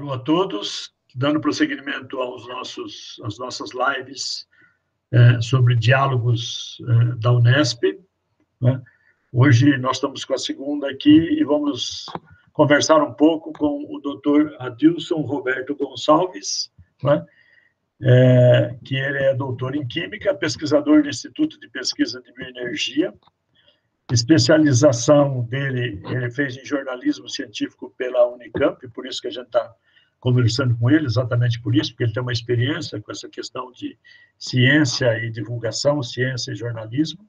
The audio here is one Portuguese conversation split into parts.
Alô a todos, dando prosseguimento às nossas lives sobre diálogos da Unesp, né? Hoje nós estamos com a segunda aqui e vamos conversar um pouco com o Dr. Adilson Roberto Gonçalves, né? Que ele é doutor em Química, pesquisador do Instituto de Pesquisa de Bioenergia. Especialização dele, ele fez em jornalismo científico pela Unicamp, por isso que a gente está conversando com ele, exatamente por isso, porque ele tem uma experiência com essa questão de ciência e divulgação, ciência e jornalismo.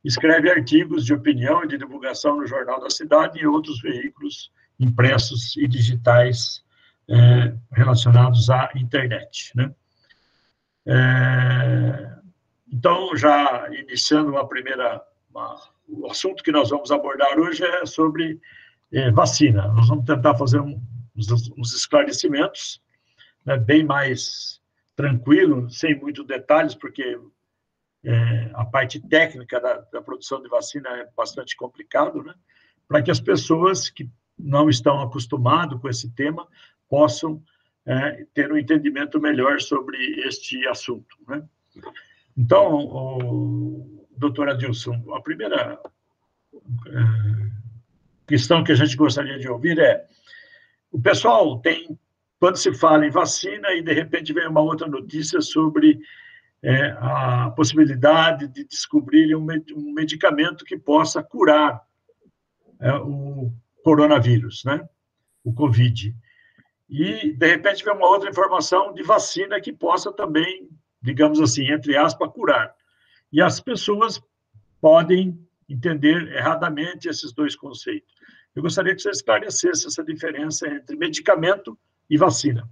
Escreve artigos de opinião e de divulgação no Jornal da Cidade e outros veículos impressos e digitais relacionados à internet, né? Então, já iniciando o assunto que nós vamos abordar hoje é sobre vacina. Nós vamos tentar fazer uns esclarecimentos, né, bem mais tranquilo, sem muitos detalhes, porque a parte técnica da produção de vacina é bastante complicado, né, para que as pessoas que não estão acostumadas com esse tema possam ter um entendimento melhor sobre este assunto, né? Então, doutor Adilson, a primeira questão que a gente gostaria de ouvir é: o pessoal quando se fala em vacina e de repente vem uma outra notícia sobre a possibilidade de descobrir um medicamento que possa curar o coronavírus, né? O Covid. E, de repente, vem uma outra informação de vacina que possa também, digamos assim, entre aspas, curar. E as pessoas podem entender erradamente esses dois conceitos. Eu gostaria que você esclarecesse essa diferença entre medicamento e vacina.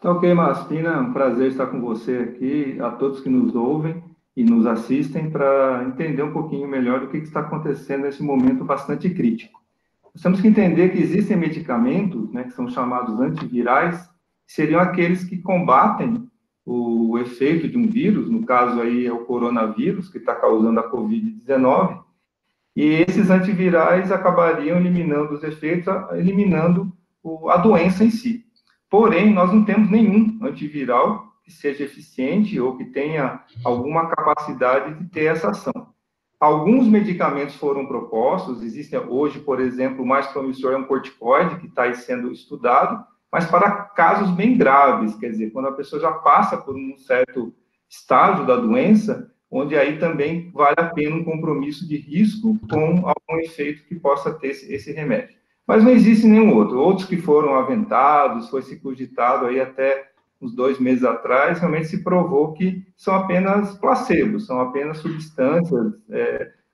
Tá ok, Márcio. É um prazer estar com você aqui, a todos que nos ouvem e nos assistem, para entender um pouquinho melhor o que está acontecendo nesse momento bastante crítico. Nós temos que entender que existem medicamentos, né, que são chamados antivirais, que seriam aqueles que combatem o efeito de um vírus, no caso aí é o coronavírus, que está causando a Covid-19, e esses antivirais acabariam eliminando os efeitos, eliminando a doença em si. Porém, nós não temos nenhum antiviral que seja eficiente ou que tenha alguma capacidade de ter essa ação. Alguns medicamentos foram propostos, existem hoje, por exemplo, o mais promissor é um corticoide, que está sendo estudado, mas para casos bem graves, quer dizer, quando a pessoa já passa por um certo estágio da doença, onde aí também vale a pena um compromisso de risco com algum efeito que possa ter esse remédio. Mas não existe nenhum outro. Outros que foram aventados, foi se cogitado aí até uns 2 meses atrás, realmente se provou que são apenas placebos, são apenas substâncias,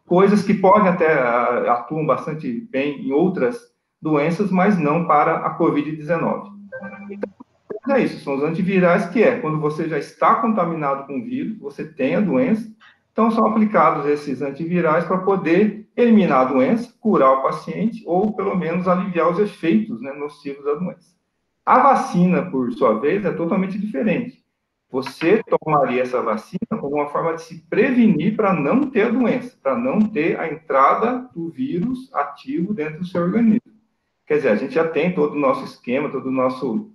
coisas que podem até atuam bastante bem em outras doenças, mas não para a Covid-19. Então, é isso, são os antivirais, que quando você já está contaminado com o vírus, você tem a doença, então são aplicados esses antivirais para poder eliminar a doença, curar o paciente, ou pelo menos aliviar os efeitos, né, nocivos da doença. A vacina, por sua vez, é totalmente diferente. Você tomaria essa vacina como uma forma de se prevenir para não ter a doença, para não ter a entrada do vírus ativo dentro do seu organismo. Quer dizer, a gente já tem todo o nosso esquema, todo o nosso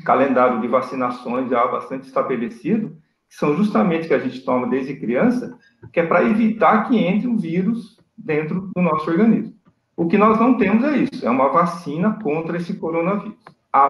calendário de vacinações já bastante estabelecido, que são justamente que a gente toma desde criança, que é para evitar que entre um vírus dentro do nosso organismo. O que nós não temos é isso, é uma vacina contra esse coronavírus. Há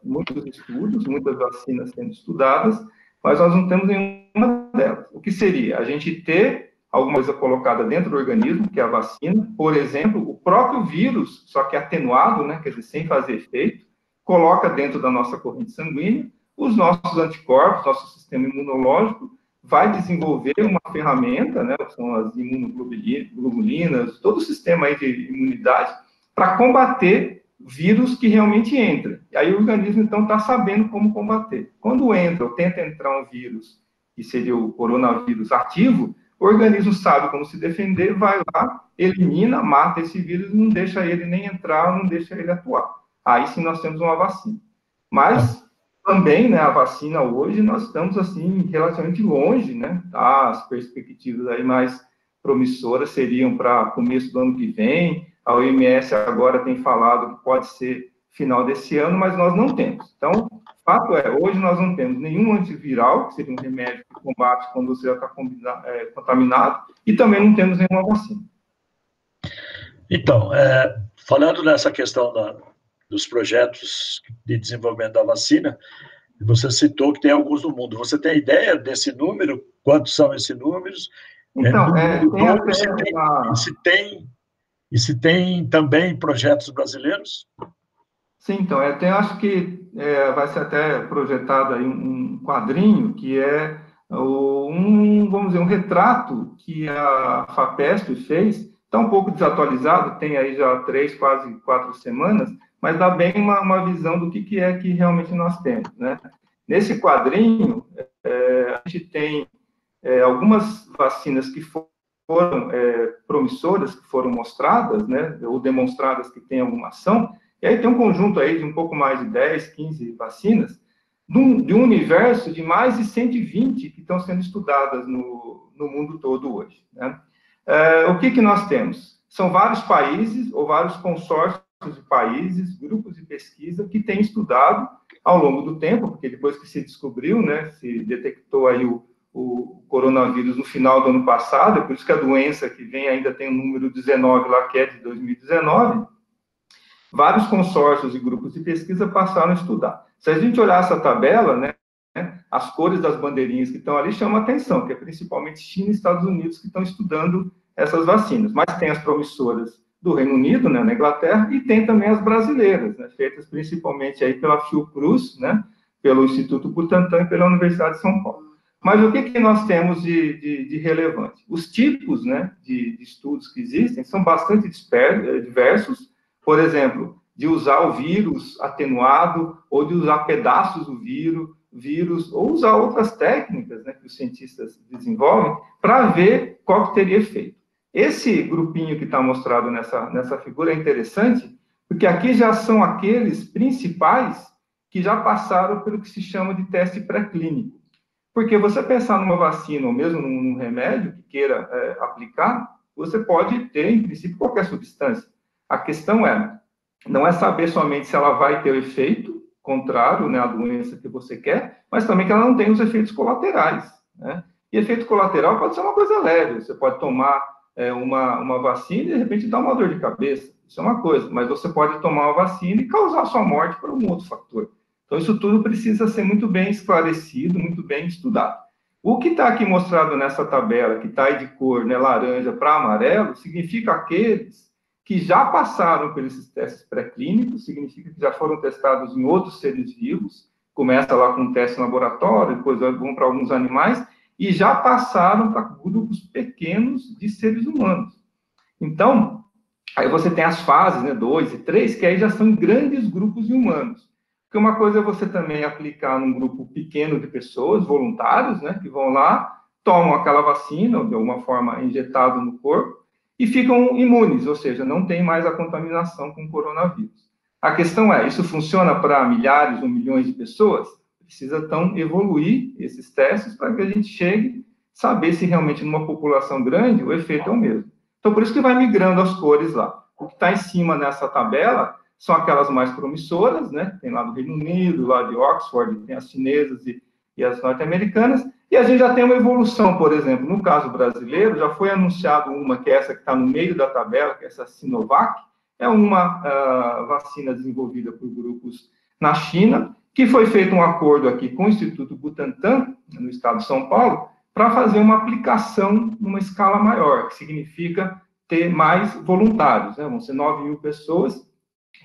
muitos estudos, muitas vacinas sendo estudadas, mas nós não temos nenhuma delas. O que seria? A gente ter alguma coisa colocada dentro do organismo, que é a vacina, por exemplo, o próprio vírus, só que atenuado, né, quer dizer, sem fazer efeito, coloca dentro da nossa corrente sanguínea, os nossos anticorpos, nosso sistema imunológico vai desenvolver uma ferramenta, né, são as imunoglobulinas, todo o sistema aí de imunidade, para combater vírus que realmente entra. E aí o organismo, então, está sabendo como combater. Quando entra ou tenta entrar um vírus, que seria o coronavírus ativo, o organismo sabe como se defender, vai lá, elimina, mata esse vírus, não deixa ele nem entrar, não deixa ele atuar. Aí sim nós temos uma vacina. Mas também, né, a vacina hoje, nós estamos, assim, relativamente longe, né? As perspectivas aí mais promissoras seriam para começo do ano que vem. A OMS agora tem falado que pode ser final desse ano, mas nós não temos. Então, o fato é, hoje nós não temos nenhum antiviral, que seria um remédio que combate quando você já está contaminado, e também não temos nenhuma vacina. Então, falando nessa questão dos projetos de desenvolvimento da vacina, você citou que tem alguns no mundo. Você tem ideia desse número? Quantos são esses números? Então, se tem também projetos brasileiros? Sim, então, acho que vai ser até projetado aí um quadrinho que é vamos dizer, um retrato que a FAPESP fez, está um pouco desatualizado, tem aí já 3, quase 4 semanas, mas dá bem uma visão do que é que realmente nós temos, né? Nesse quadrinho, a gente tem algumas vacinas que foram promissoras, que foram mostradas, né, ou demonstradas que têm alguma ação, e aí tem um conjunto aí de um pouco mais de 10, 15 vacinas, de um universo de mais de 120 que estão sendo estudadas no mundo todo hoje, né? O que nós temos? São vários países, ou vários consórcios de países, grupos de pesquisa que têm estudado ao longo do tempo, porque depois que se descobriu, né, se detectou aí o coronavírus no final do ano passado, é por isso que a doença que vem ainda tem o número 19 lá, que é de 2019, vários consórcios e grupos de pesquisa passaram a estudar. Se a gente olhar essa tabela, né, as cores das bandeirinhas que estão ali chamam a atenção, que é principalmente China e Estados Unidos que estão estudando essas vacinas. Mas tem as promissoras do Reino Unido, né, na Inglaterra, e tem também as brasileiras, né, feitas principalmente aí pela Fiocruz, né, pelo Instituto Butantan e pela Universidade de São Paulo. Mas o que nós temos de relevante? Os tipos, né, de estudos que existem são bastante diversos. Por exemplo, de usar o vírus atenuado, ou de usar pedaços do vírus, ou usar outras técnicas, né, que os cientistas desenvolvem, para ver qual que teria efeito. Esse grupinho que está mostrado nessa figura é interessante, porque aqui já são aqueles principais que já passaram pelo que se chama de teste pré-clínico. Porque você pensar numa vacina, ou mesmo num remédio que queira aplicar, você pode ter, em princípio, qualquer substância. A questão não é saber somente se ela vai ter o efeito contrário, né, à doença que você quer, mas também que ela não tem os efeitos colaterais, né? E efeito colateral pode ser uma coisa leve, você pode tomar uma vacina e, de repente, dar uma dor de cabeça, isso é uma coisa, mas você pode tomar uma vacina e causar sua morte por um outro fator. Então, isso tudo precisa ser muito bem esclarecido, muito bem estudado. O que está aqui mostrado nessa tabela, que está aí de cor, né, laranja para amarelo, significa aqueles que já passaram por esses testes pré-clínicos, significa que já foram testados em outros seres vivos, começa lá com um teste em laboratório, depois vão para alguns animais, e já passaram para grupos pequenos de seres humanos. Então, aí você tem as fases, né, 2 e 3, que aí já são grandes grupos de humanos. Porque uma coisa é você também aplicar num grupo pequeno de pessoas, voluntários, né, que vão lá, tomam aquela vacina, de alguma forma injetado no corpo, e ficam imunes, ou seja, não tem mais a contaminação com o coronavírus. A questão é, isso funciona para milhares ou milhões de pessoas? Precisa, então, evoluir esses testes para que a gente chegue a saber se realmente numa população grande o efeito é o mesmo. Então, por isso que vai migrando as cores lá. O que está em cima nessa tabela são aquelas mais promissoras, né? Tem lá do Reino Unido, lá de Oxford, tem as chinesas e as norte-americanas, e a gente já tem uma evolução, por exemplo, no caso brasileiro, já foi anunciado uma, que é essa que está no meio da tabela, que é essa Sinovac, é uma vacina desenvolvida por grupos na China, que foi feito um acordo aqui com o Instituto Butantan, no estado de São Paulo, para fazer uma aplicação numa escala maior, que significa ter mais voluntários, né? Vão ser 9.000 pessoas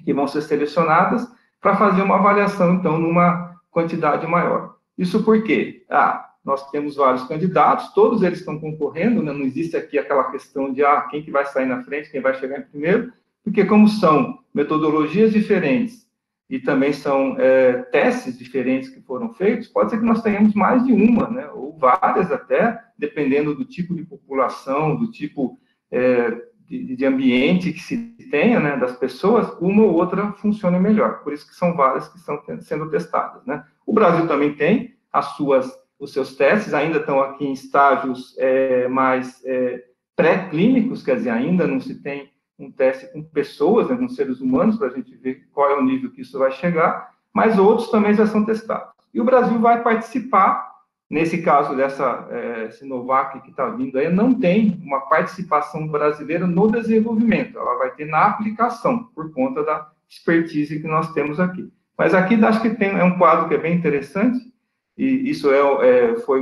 que vão ser selecionadas para fazer uma avaliação, então, numa quantidade maior. Isso por quê? Nós temos vários candidatos, todos eles estão concorrendo, né? Não existe aqui aquela questão de quem que vai sair na frente, quem vai chegar em primeiro, porque como são metodologias diferentes e também são testes diferentes que foram feitos, pode ser que nós tenhamos mais de uma, né? Ou várias até, dependendo do tipo de população, do tipo de ambiente que se tenha, né, das pessoas, uma ou outra funciona melhor. Por isso que são várias que estão sendo testadas, né? O Brasil também tem os seus testes, ainda estão aqui em estágios mais pré-clínicos, quer dizer, ainda não se tem um teste com pessoas, né, com seres humanos, para a gente ver qual é o nível que isso vai chegar, mas outros também já são testados. E o Brasil vai participar, nesse caso dessa Sinovac que está vindo aí, não tem uma participação brasileira no desenvolvimento, ela vai ter na aplicação, por conta da expertise que nós temos aqui. Mas aqui acho que é um quadro que é bem interessante, e isso foi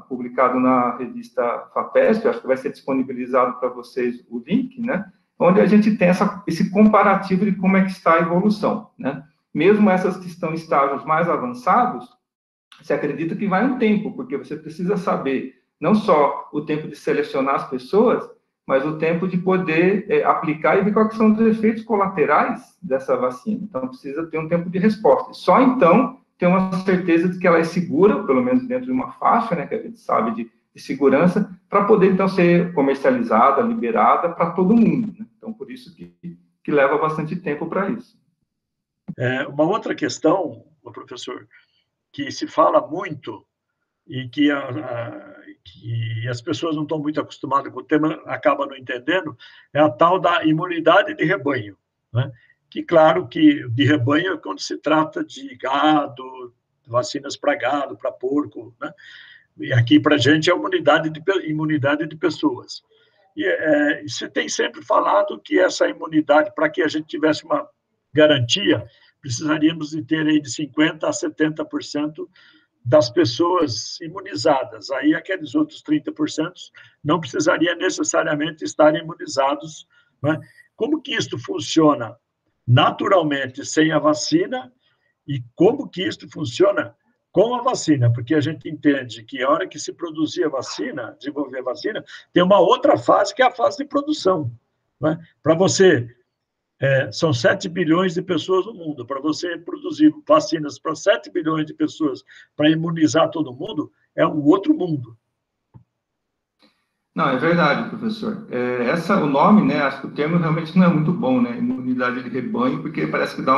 publicado na revista FAPESP, acho que vai ser disponibilizado para vocês o link, né? Onde a gente tem esse comparativo de como é que está a evolução, né? Mesmo essas que estão em estágios mais avançados, você acredita que vai um tempo, porque você precisa saber não só o tempo de selecionar as pessoas, mas o tempo de poder aplicar e ver quais são os efeitos colaterais dessa vacina. Então, precisa ter um tempo de resposta. Só então ter uma certeza de que ela é segura, pelo menos dentro de uma faixa, né, que a gente sabe de segurança, para poder, então, ser comercializada, liberada para todo mundo, né? Então, por isso que leva bastante tempo para isso. Uma outra questão, professor, que se fala muito e que as pessoas não estão muito acostumadas com o tema, acabam não entendendo, é a tal da imunidade de rebanho, né? Que, claro, que de rebanho é quando se trata de gado, vacinas para gado, para porco, né? E aqui, para a gente, é imunidade de pessoas. E se tem sempre falado que essa imunidade, para que a gente tivesse uma garantia, precisaríamos de ter aí de 50% a 70% das pessoas imunizadas. Aí, aqueles outros 30% não precisaria necessariamente estar imunizados, né? Como que isso funciona naturalmente sem a vacina e como que isso funciona com a vacina? Porque a gente entende que a hora que se produzir a vacina, desenvolver a vacina, tem uma outra fase que é a fase de produção, né? Para você... são 7 bilhões de pessoas no mundo. Para você produzir vacinas para 7 bilhões de pessoas, para imunizar todo mundo, é um outro mundo. Não, é verdade, professor. O nome, né, acho que o termo realmente não é muito bom, né, imunidade de rebanho, porque parece que dá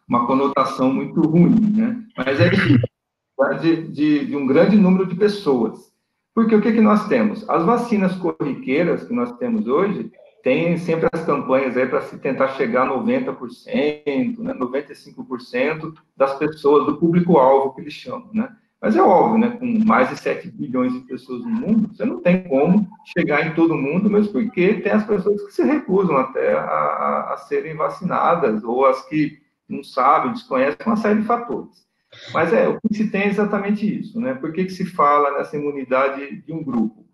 uma conotação muito ruim, né? Mas é de um grande número de pessoas. Porque o que nós temos? As vacinas corriqueiras que nós temos hoje, tem sempre as campanhas aí para se tentar chegar a 90%, né, 95% das pessoas, do público-alvo que eles chamam, né? Mas é óbvio, né, com mais de 7 bilhões de pessoas no mundo, você não tem como chegar em todo mundo, mesmo porque tem as pessoas que se recusam até a serem vacinadas, ou as que não sabem, desconhecem, uma série de fatores. Mas o que se tem é exatamente isso, né? Por que se fala nessa imunidade de um grupo?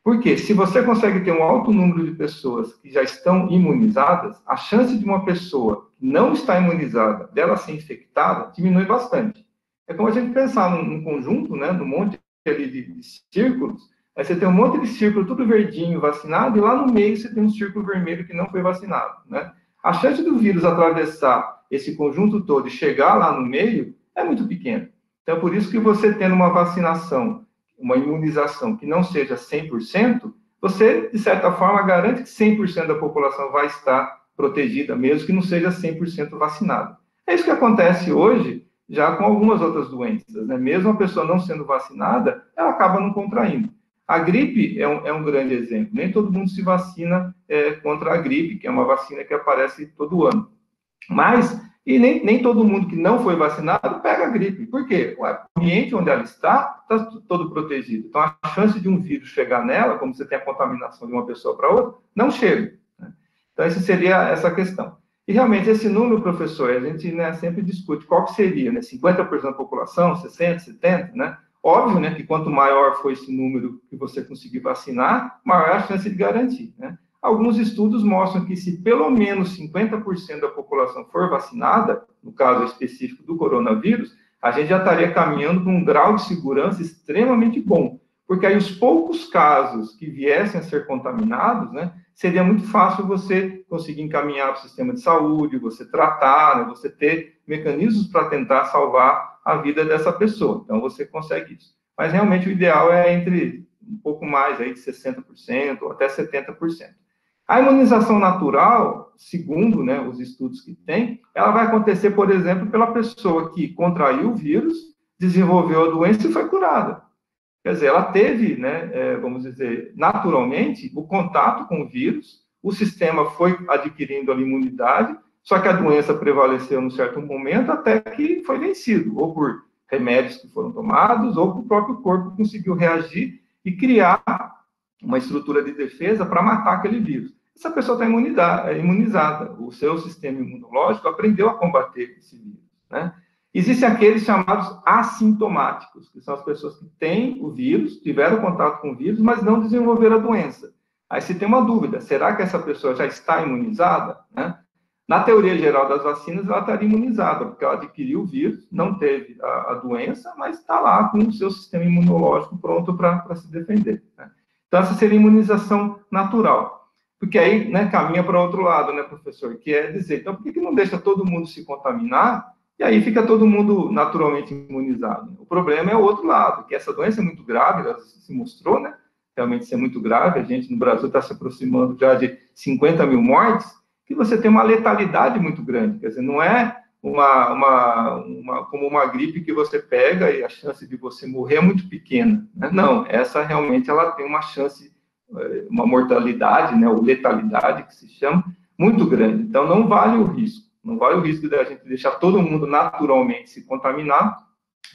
Porque se você consegue ter um alto número de pessoas que já estão imunizadas, a chance de uma pessoa que não está imunizada, dela ser infectada, diminui bastante. É como a gente pensar num conjunto, né, num monte ali de círculos, aí você tem um monte de círculo tudo verdinho, vacinado, e lá no meio você tem um círculo vermelho que não foi vacinado, né? A chance do vírus atravessar esse conjunto todo e chegar lá no meio é muito pequena. Então, por isso que você tendo uma vacinação, uma imunização que não seja 100%, você, de certa forma, garante que 100% da população vai estar protegida, mesmo que não seja 100% vacinada. É isso que acontece hoje, já com algumas outras doenças, né? Mesmo a pessoa não sendo vacinada, ela acaba não contraindo. A gripe é um grande exemplo. Nem todo mundo se vacina contra a gripe, que é uma vacina que aparece todo ano. Mas, nem todo mundo que não foi vacinado pega a gripe. Por quê? O ambiente onde ela está todo protegido. Então, a chance de um vírus chegar nela, como você tem a contaminação de uma pessoa para outra, não chega, né? Então, essa seria essa questão. E, realmente, esse número, professor, a gente, né, sempre discute qual que seria, né? 50% da população, 60%, 70%, né? Óbvio, né, que quanto maior for esse número que você conseguir vacinar, maior a chance de garantir, né? Alguns estudos mostram que se pelo menos 50% da população for vacinada, no caso específico do coronavírus, a gente já estaria caminhando com um grau de segurança extremamente bom, porque aí os poucos casos que viessem a ser contaminados, né, seria muito fácil você conseguir encaminhar para o sistema de saúde, você tratar, né, você ter mecanismos para tentar salvar a vida dessa pessoa. Então, você consegue isso. Mas, realmente, o ideal é entre um pouco mais, aí, de 60% ou até 70%. A imunização natural, segundo, né, os estudos que tem, ela vai acontecer, por exemplo, pela pessoa que contraiu o vírus, desenvolveu a doença e foi curada. Quer dizer, ela teve, né, vamos dizer, naturalmente, o contato com o vírus, o sistema foi adquirindo a imunidade, só que a doença prevaleceu num certo momento até que foi vencido, ou por remédios que foram tomados, ou o próprio corpo conseguiu reagir e criar uma estrutura de defesa para matar aquele vírus. Essa pessoa está imunizada, o seu sistema imunológico aprendeu a combater esse vírus, né? Existem aqueles chamados assintomáticos, que são as pessoas que têm o vírus, tiveram contato com o vírus, mas não desenvolveram a doença. Aí se tem uma dúvida, será que essa pessoa já está imunizada, né? Na teoria geral das vacinas, ela estaria imunizada, porque ela adquiriu o vírus, não teve a doença, mas está lá com o seu sistema imunológico pronto para se defender, né? Então, essa seria a imunização natural. Porque aí, né, caminha para outro lado, né, professor? Que é dizer, então, por que não deixa todo mundo se contaminar e aí fica todo mundo naturalmente imunizado? O problema é o outro lado, que essa doença é muito grave, ela se mostrou, né, realmente ser muito grave. A gente, no Brasil, está se aproximando já de 50 mil mortes, que você tem uma letalidade muito grande. Quer dizer, não é como uma gripe que você pega e a chance de você morrer é muito pequena, né? Não, essa realmente ela tem uma chance, uma mortalidade, né, ou letalidade, que se chama, muito grande. Então, não vale o risco. Não vale o risco de a gente deixar todo mundo naturalmente se contaminar,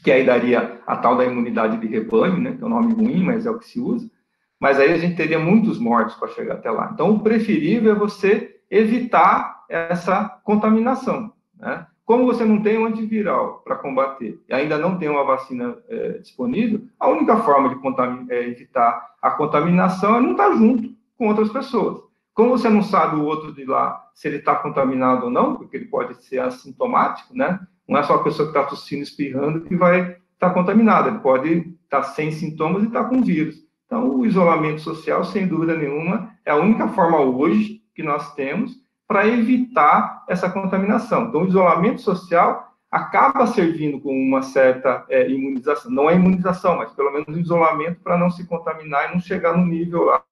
que aí daria a tal da imunidade de rebanho, né, que é um nome ruim, mas é o que se usa. Mas aí a gente teria muitos mortos para chegar até lá. Então, o preferível é você evitar essa contaminação, né? Como você não tem um antiviral para combater e ainda não tem uma vacina disponível, a única forma de evitar a contaminação é não estar junto com outras pessoas. Como você não sabe o outro de lá se ele está contaminado ou não, porque ele pode ser assintomático, né? Não é só a pessoa que está tossindo, espirrando que vai estar contaminada, ele pode estar sem sintomas e estar com vírus. Então, o isolamento social, sem dúvida nenhuma, é a única forma hoje que nós temos para evitar essa contaminação. Então, o isolamento social acaba servindo como uma certa imunização. Não é imunização, mas pelo menos um isolamento para não se contaminar e não chegar no nível lá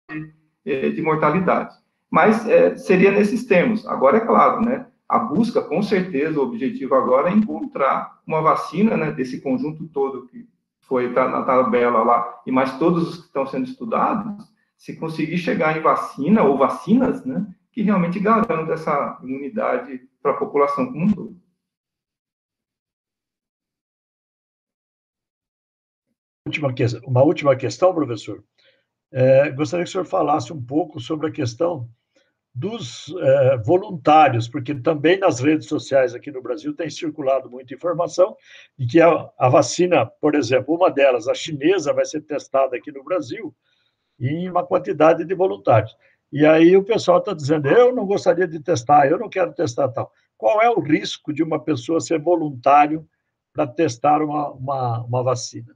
de mortalidade. Mas seria nesses termos. Agora, é claro, né, a busca, com certeza, o objetivo agora é encontrar uma vacina, né, desse conjunto todo que foi na tabela lá, e mais todos os que estão sendo estudados, se conseguir chegar em vacina ou vacinas, né, que realmente garantam essa imunidade para a população como um todo. Uma última questão, professor. Gostaria que o senhor falasse um pouco sobre a questão dos voluntários, porque também nas redes sociais aqui no Brasil tem circulado muita informação de que a vacina, por exemplo, uma delas, a chinesa, vai ser testada aqui no Brasil em uma quantidade de voluntários. E aí o pessoal está dizendo, eu não gostaria de testar, eu não quero testar tal. Qual é o risco de uma pessoa ser voluntário para testar uma vacina?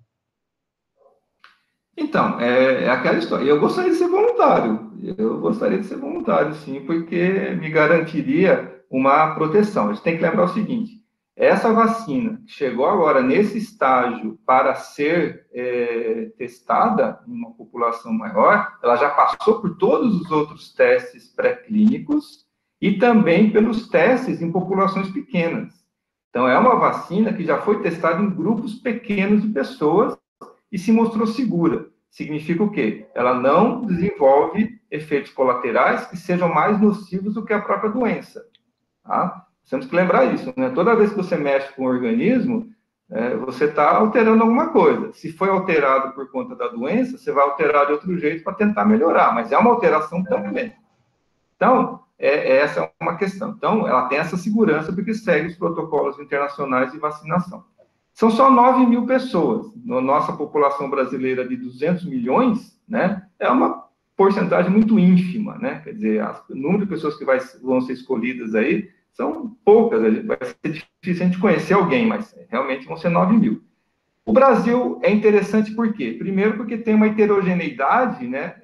Então, é aquela história. Eu gostaria de ser voluntário. Eu gostaria de ser voluntário, sim, porque me garantiria uma proteção. A gente tem que lembrar o seguinte, essa vacina que chegou agora nesse estágio para ser testada em uma população maior, ela já passou por todos os outros testes pré-clínicos e também pelos testes em populações pequenas. Então, é uma vacina que já foi testada em grupos pequenos de pessoas e se mostrou segura. Significa o quê? Ela não desenvolve efeitos colaterais que sejam mais nocivos do que a própria doença. Tá? Temos que lembrar isso, né? Toda vez que você mexe com o organismo, você está alterando alguma coisa. Se foi alterado por conta da doença, você vai alterar de outro jeito para tentar melhorar, mas é uma alteração também. Então, essa é uma questão. Então, ela tem essa segurança porque segue os protocolos internacionais de vacinação. São só 9 mil pessoas. Na nossa população brasileira de 200 milhões, né, é uma porcentagem muito ínfima, né? Quer dizer, o número de pessoas que vão ser escolhidas aí são poucas. Vai ser difícil a gente conhecer alguém, mas realmente vão ser 9 mil. O Brasil é interessante por quê? Primeiro porque tem uma heterogeneidade, né,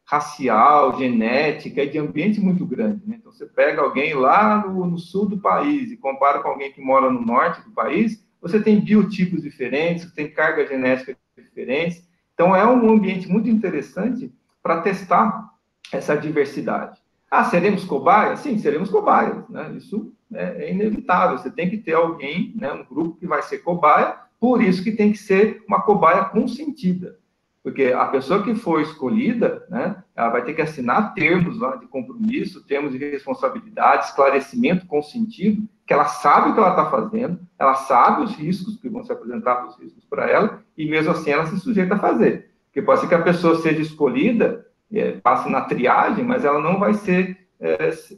racial, genética e de ambiente muito grande, né? Então, você pega alguém lá no sul do país e compara com alguém que mora no norte do país, você tem biotipos diferentes, tem cargas genéticas diferentes. Então, é um ambiente muito interessante para testar essa diversidade. Seremos cobaias? Sim, seremos cobaias, né? Isso é inevitável. Você tem que ter alguém, né, um grupo que vai ser cobaia, por isso que tem que ser uma cobaia consentida. Porque a pessoa que for escolhida, né, ela vai ter que assinar termos lá de compromisso, termos de responsabilidade, esclarecimento consentido, que ela sabe o que ela está fazendo, ela sabe os riscos que vão ser apresentados, os riscos para ela, e mesmo assim ela se sujeita a fazer. Porque pode ser que a pessoa seja escolhida, passe na triagem, mas ela não vai ser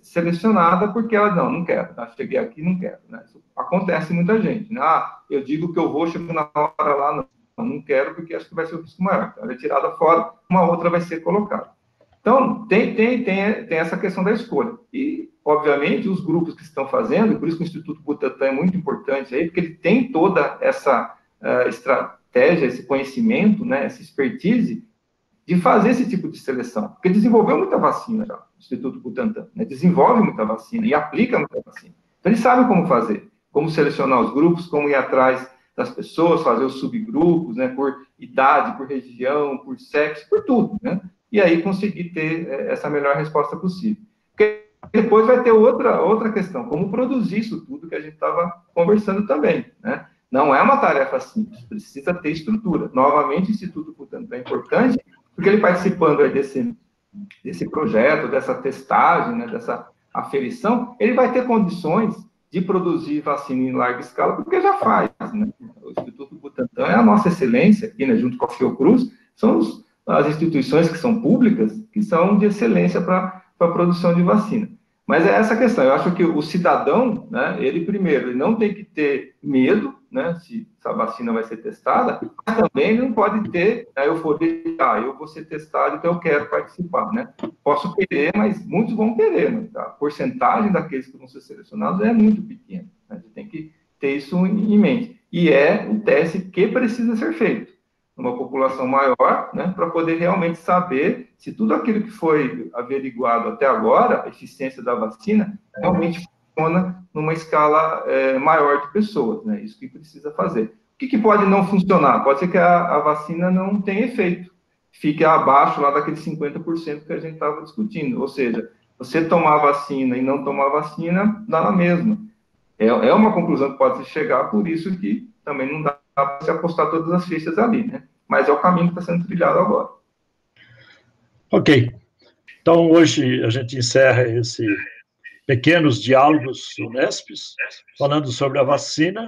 selecionada porque ela, não quero, cheguei aqui, não quero. Né? Isso acontece muita gente. Né? Eu digo que eu vou, chego na hora lá, não quero porque acho que vai ser o risco maior. Então, ela é tirada fora, uma outra vai ser colocada. Então, tem essa questão da escolha. E, obviamente, os grupos que estão fazendo, e por isso que o Instituto Butantan é muito importante aí, porque ele tem toda essa estratégia, esse conhecimento, né, essa expertise de fazer esse tipo de seleção. Porque desenvolveu muita vacina já, o Instituto Butantan, né, desenvolve muita vacina e aplica muita vacina. Então, eles sabem como fazer, como selecionar os grupos, como ir atrás das pessoas, fazer os subgrupos, né, por idade, por região, por sexo, por tudo, né? E aí conseguir ter essa melhor resposta possível. Porque depois vai ter outra questão, como produzir isso tudo que a gente estava conversando também, né? Não é uma tarefa simples, precisa ter estrutura. Novamente, o Instituto Butantan é importante, porque ele participando aí desse projeto, dessa testagem, né, dessa aferição, ele vai ter condições de produzir vacina em larga escala, porque já faz, né? O Instituto Butantan é a nossa excelência aqui, né, junto com a Fiocruz, são as instituições que são públicas, que são de excelência para a produção de vacina. Mas é essa a questão, eu acho que o cidadão, né, ele primeiro, ele não tem que ter medo, né, se a vacina vai ser testada, mas também ele não pode ter a euforia de, eu vou ser testado, então eu quero participar, né? Posso querer, mas muitos vão querer, né? A porcentagem daqueles que vão ser selecionados é muito pequena, né? A gente tem que ter isso em mente. E é um teste que precisa ser feito numa população maior, né, para poder realmente saber se tudo aquilo que foi averiguado até agora, a eficiência da vacina, realmente funciona numa escala maior de pessoas, né? Isso que precisa fazer. O que pode não funcionar? Pode ser que a vacina não tenha efeito, fique abaixo lá daqueles 50% que a gente estava discutindo, ou seja, você tomar vacina e não tomar vacina, dá na mesma. É uma conclusão que pode se chegar, por isso que também não dá para se apostar todas as fichas ali, né? Mas é o caminho que está sendo trilhado agora. Ok. Então, hoje a gente encerra esse pequenos diálogos Unespes, falando sobre a vacina,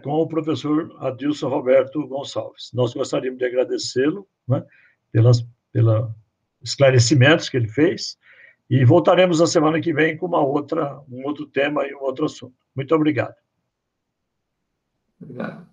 com o professor Adilson Roberto Gonçalves. Nós gostaríamos de agradecê-lo, né, pelos esclarecimentos que ele fez, e voltaremos na semana que vem com um outro tema e um outro assunto. Muito obrigado. Obrigado.